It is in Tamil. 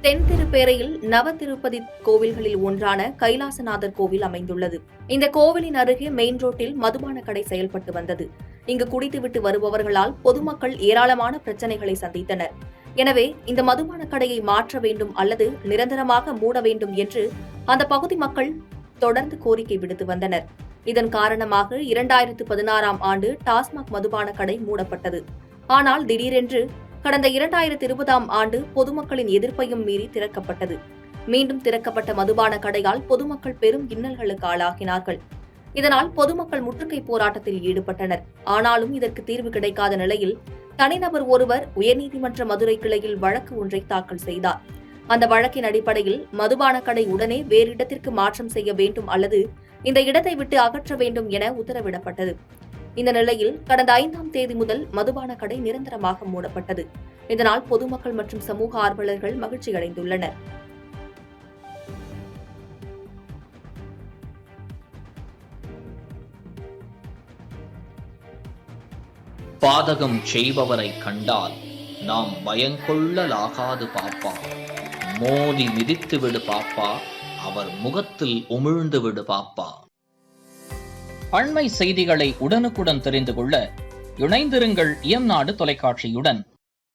தென்திருப்பேரையில் நவ திருப்பதி கோவில்களில் ஒன்றான கைலாசநாதர் கோவில் அமைந்துள்ளது. இந்த கோவிலின் அருகே மெயின் ரோட்டில் மதுபான கடை செயல்பட்டு வந்தது. இங்கு குடித்துவிட்டு வருபவர்களால் பொதுமக்கள் ஏராளமான பிரச்சினைகளை சந்தித்தனர். எனவே இந்த மதுபான கடையை மாற்ற வேண்டும் அல்லது நிரந்தரமாக மூட வேண்டும் என்று அந்த பகுதி மக்கள் தொடர்ந்து கோரிக்கை விடுத்து வந்தனர். இதன் காரணமாக 2016ஆம் ஆண்டு டாஸ்மாக் மதுபான கடை மூடப்பட்டது. ஆனால் திடீரென்று கடந்த 2020ஆம் ஆண்டு பொதுமக்களின் எதிர்ப்பையும் மீறி திறக்கப்பட்டது. மீண்டும் திறக்கப்பட்ட மதுபான கடையால் பொதுமக்கள் பெரும் இன்னல்களுக்கு ஆளாகினார்கள். இதனால் பொதுமக்கள் முற்றுகை போராட்டத்தில் ஈடுபட்டனர். ஆனாலும் இதற்கு தீர்வு கிடைக்காத நிலையில் தனிநபர் ஒருவர் உயர்நீதிமன்ற மதுரை கிளையில் வழக்கு ஒன்றை தாக்கல் செய்தார். அந்த வழக்கின் அடிப்படையில் மதுபான கடை உடனே வேறு இடத்திற்கு மாற்றம் செய்ய வேண்டும் அல்லது இந்த இடத்தை விட்டு அகற்ற வேண்டும் என உத்தரவிடப்பட்டது. இந்த நிலையில் கடந்த 5ஆம் தேதி முதல் மதுபான கடை நிரந்தரமாக மூடப்பட்டது. இதனால் பொதுமக்கள் மற்றும் சமூக ஆர்வலர்கள் மகிழ்ச்சியடைந்துள்ளனர். பாதகம் செய்பவரை கண்டால் நாம் பயங்கொள்ளலாகாது பாப்பா, மோதி மிதித்து விடு பாப்பா, அவர் முகத்தில் உமிழ்ந்து விடு பாப்பா. அண்மை செய்திகளை உடனுக்குடன் தெரிந்து கொள்ள இணைந்திருங்கள் இயம்நாடு தொலைக்காட்சியுடன்.